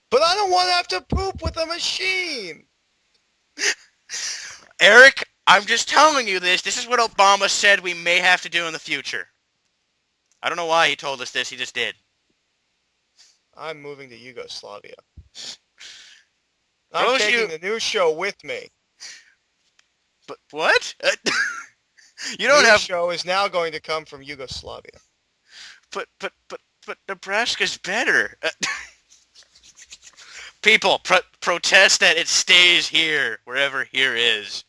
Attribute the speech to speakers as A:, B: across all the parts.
A: But I don't want to have to poop with a machine.
B: Eric, I'm just telling you this. This is what Obama said we may have to do in the future. I don't know why he told us this. He just did.
A: I'm moving to Yugoslavia.
B: For
A: I'm
B: those of
A: taking
B: you,
A: the new show with me.
B: but what? You
A: The
B: don't
A: new
B: have.
A: show is now going to come from Yugoslavia.
B: But Nebraska's better. People protest that it stays here, wherever here is,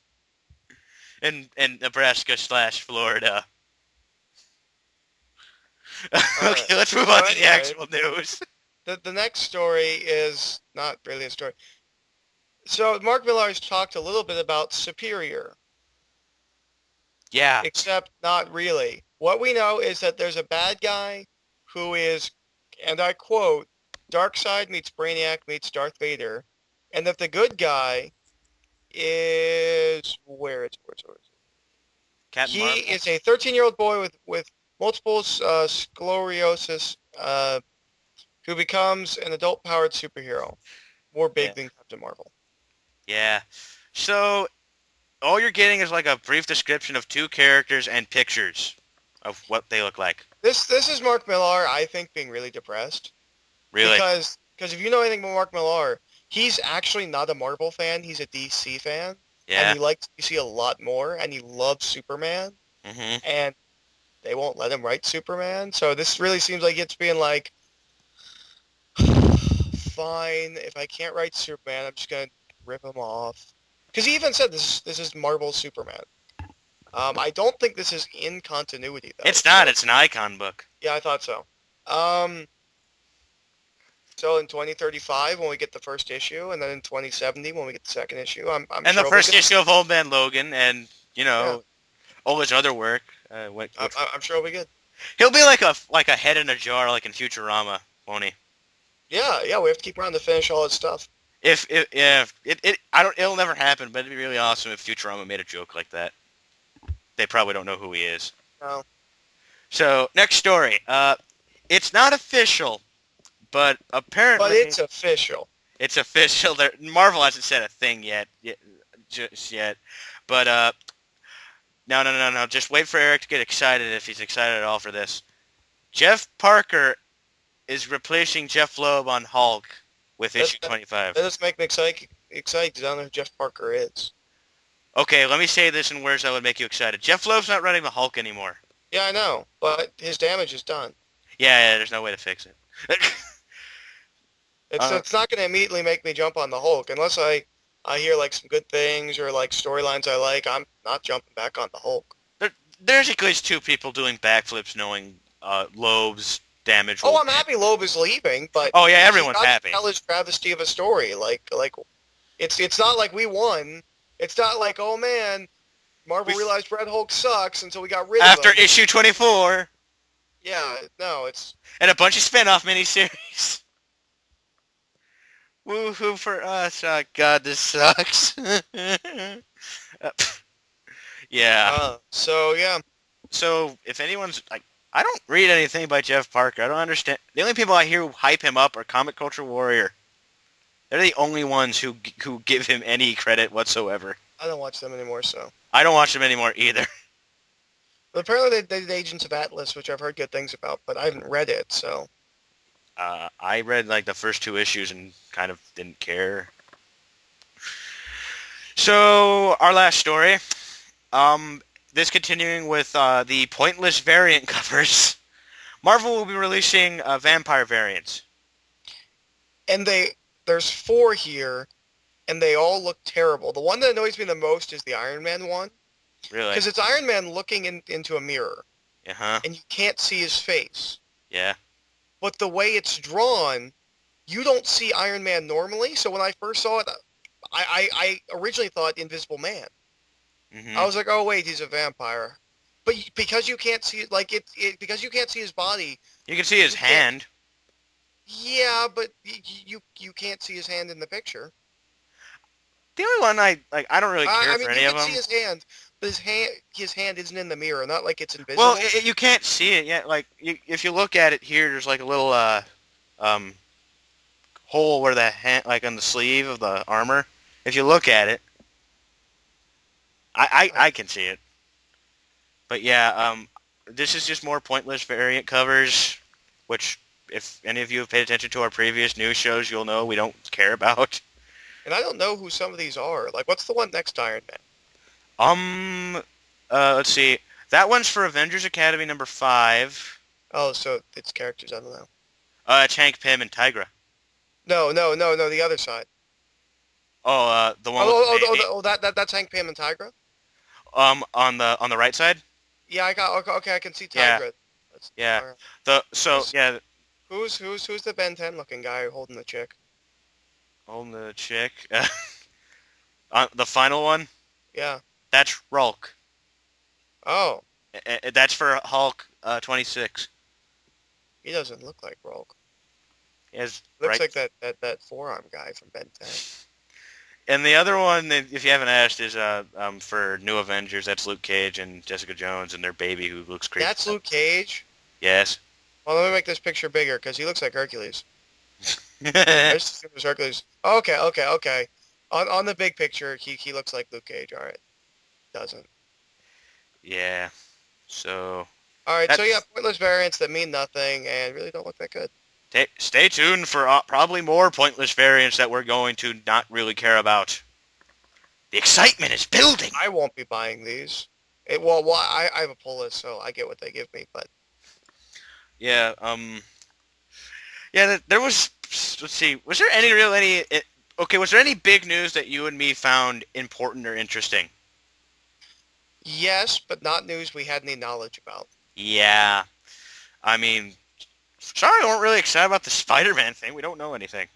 B: in Nebraska slash Florida.
A: All right.
B: Okay, let's move
A: So
B: on to the
A: anyway,
B: actual news.
A: the next story is not really a story. So Mark Millar has talked a little bit about Superior,
B: Yeah,
A: except not really. What we know is that there's a bad guy who is, and I quote, Darkseid meets Brainiac meets Darth Vader, and that the good guy is where is it?
B: Captain
A: He
B: Marvel.
A: is a 13-year-old boy with multiple sclerosis who becomes an adult-powered superhero, more
B: Yeah,
A: big than Captain Marvel.
B: yeah. So all you're getting is like a brief description of two characters and pictures of what they look like.
A: This is Mark Millar, I think, being really depressed
B: Really?
A: because if you know anything about Mark Millar, he's actually not a Marvel fan. He's a DC fan, and
B: Yeah.
A: he likes DC a lot more, and he loves Superman,
B: Mhm.
A: and they won't let him write Superman. So this really seems like it's being like, fine, if I can't write Superman, I'm just gonna rip him off. Because he even said this is Marvel Superman. I don't think this is in continuity though.
B: It's not.
A: So
B: It's an icon book.
A: yeah, I thought so. Um, so in 2035 when we get the first issue, and then in 2070 when we get the second issue, I'm
B: And the
A: sure it'll be
B: first
A: good.
B: issue of Old Man Logan, and
A: Yeah,
B: all his other work.
A: I'm, I'm sure it'll be good.
B: He'll be like a head in a jar, like in Futurama, won't he?
A: Yeah, yeah, we have to keep around to finish all his stuff.
B: If yeah, it I don't it'll never happen, but it'd be really awesome if Futurama made a joke like that. They probably don't know who he is.
A: No,
B: So next story. It's not official, but
A: but
B: apparently
A: it's official.
B: it's official. Marvel hasn't said a thing yet, just yet. But no. Just wait for Eric to get excited if he's excited at all for this. Jeff Parker is replacing Jeff Loeb on Hulk with
A: That
B: issue
A: that,
B: 25.
A: that does make me excited because I don't know who Jeff Parker is.
B: Okay, let me say this in words that would make you excited. Jeff Loeb's not running the Hulk anymore.
A: Yeah, I know, but his damage is done.
B: Yeah, there's no way to fix it.
A: It's
B: uh,
A: it's not going to immediately make me jump on the Hulk unless I hear like some good things or like storylines I like. I'm not jumping back on the Hulk.
B: there, there's at least two people doing backflips knowing Loeb's damage
A: Oh,
B: will
A: I'm
B: end.
A: happy Loeb is leaving, but
B: Oh yeah,
A: he
B: everyone's
A: got to
B: happy.
A: tell his travesty of a story. Like it's not like we won. It's not like, oh man, Marvel
B: We
A: realized Red Hulk sucks, and so we got rid of
B: After
A: him.
B: issue 24
A: Yeah, no, it's
B: and a bunch of spin-off miniseries. Woohoo for us! Oh, God, this sucks. Yeah.
A: so yeah.
B: So if anyone's like, I don't read anything by Jeff Parker. I don't understand. The only people I hear who hype him up are Comic Culture Warrior. They're the only ones who give him any credit whatsoever.
A: I don't watch them anymore, so.
B: I don't watch them anymore either.
A: But apparently they did Agents of Atlas, which I've heard good things about, but I haven't read it, so.
B: I read like the first two issues and kind of didn't care. So our last story, this continuing with the pointless variant covers. Marvel will be releasing vampire variants.
A: And there's 4 here, and they all look terrible. The one that annoys me the most is the Iron Man one,
B: Really?
A: because it's Iron Man looking into a mirror,
B: Uh huh.
A: and you can't see his face.
B: Yeah.
A: But the way it's drawn, you don't see Iron Man normally. So when I first saw it, I originally thought Invisible Man. I
B: Mhm.
A: was like, oh wait, he's a vampire. But because you can't see like because you can't see his body,
B: You can see his
A: you can't.
B: hand.
A: Yeah, but you can't see his hand in the picture.
B: The only one I like, I don't really care
A: I
B: for
A: mean,
B: any
A: you
B: of
A: can see
B: them.
A: his hand, but his hand isn't in the mirror. Not like it's
B: Well,
A: invisible.
B: you can't see it yet. Like if you look at it here, there's like a little um hole where the hand, like on the sleeve of the armor. If you look at it, I can see it. But yeah, this is just more pointless variant covers, which if any of you have paid attention to our previous news shows, you'll know we don't care about.
A: And I don't know who some of these are. Like, what's the one next to Iron Man?
B: Um, let's see. That one's for Avengers Academy number 5.
A: Oh, so it's characters. I don't know.
B: It's Hank Pym and Tigra.
A: No. The other side.
B: Oh, the one with
A: Oh,
B: the baby.
A: that's Hank Pym and Tigra.
B: On the right side.
A: Yeah, I got. Okay, I can see
B: Yeah,
A: Tigra.
B: yeah.
A: All right.
B: So yeah,
A: Who's the Ben 10 looking guy holding the chick?
B: holding the chick. The final one.
A: Yeah.
B: That's Rulk.
A: Oh,
B: That's for Hulk 26.
A: he doesn't look like Rogue.
B: He has
A: Looks
B: right.
A: like that forearm guy from Ben 10.
B: And the other one, if you haven't asked, is for New Avengers. That's Luke Cage and Jessica Jones and their baby who looks creepy.
A: That's Luke Cage.
B: Yes.
A: Well, let me make this picture bigger because he looks like Hercules. I just assumed it was Hercules. Okay. On the big picture, he looks like Luke Cage. All right, doesn't.
B: Yeah. So.
A: All right, so
B: That's,
A: yeah, pointless variants that mean nothing and really don't look that good.
B: stay tuned for probably more pointless variants that we're going to not really care about. The excitement is building.
A: I won't be buying these. I have a pull list, so I get what they give me. But
B: Yeah. Yeah. There was. Let's see. Was there any? Okay. Was there any big news that you and me found important or interesting?
A: yes, but not news we had any knowledge about.
B: Yeah. I mean, sorry, I weren't really excited about the Spider-Man thing. We don't know anything.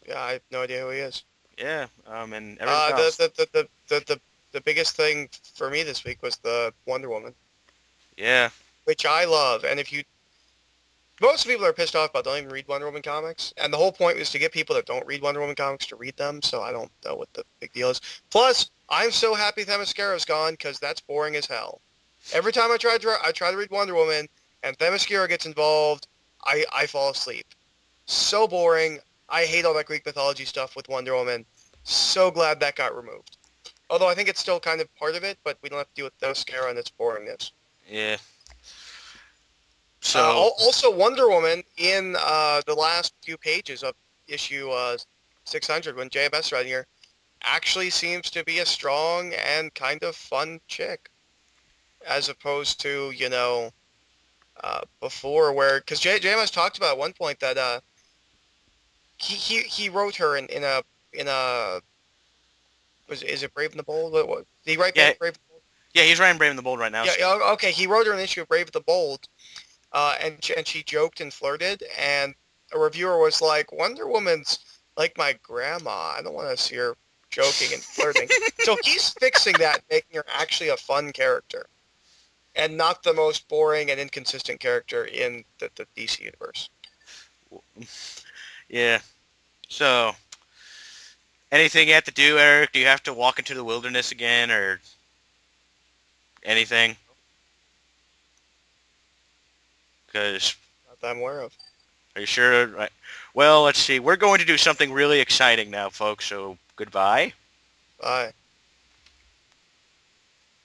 A: Yeah, I have no idea who he is.
B: Yeah. And everything else.
A: The biggest thing for me this week was the Wonder Woman,
B: Yeah.
A: which I love. And if you most people are pissed off about don't even read Wonder Woman comics, and the whole point was to get people that don't read Wonder Woman comics to read them, so I don't know what the big deal is. Plus, I'm so happy Themysciro's gone, because that's boring as hell. Every time I try to read Wonder Woman, and Themyscira gets involved, I fall asleep. So boring. I hate all that Greek mythology stuff with Wonder Woman. So glad that got removed. Although I think it's still kind of part of it, but we don't have to deal with Themyscira and its boringness.
B: Yeah. So.
A: Also, Wonder Woman in the last few pages of issue 600, when JMS writing here, actually seems to be a strong and kind of fun chick, as opposed to before, where because JMS talked about at one point that he wrote her in a is it Brave and the Bold? What did he write?
B: Yeah.
A: Brave and the Bold?
B: Yeah, he's writing Brave and the Bold right now.
A: Yeah. Okay. He wrote her an issue of Brave and the Bold. And she joked and flirted, and a reviewer was like, Wonder Woman's like my grandma. I don't want to see her joking and flirting. So he's fixing that, making her actually a fun character, and not the most boring and inconsistent character in the DC universe.
B: Yeah. So, anything you have to do, Eric? Do you have to walk into the wilderness again, or anything? Because
A: Not that I'm aware of.
B: are you sure? Right. Well, let's see. We're going to do something really exciting now, folks. So goodbye.
A: Bye.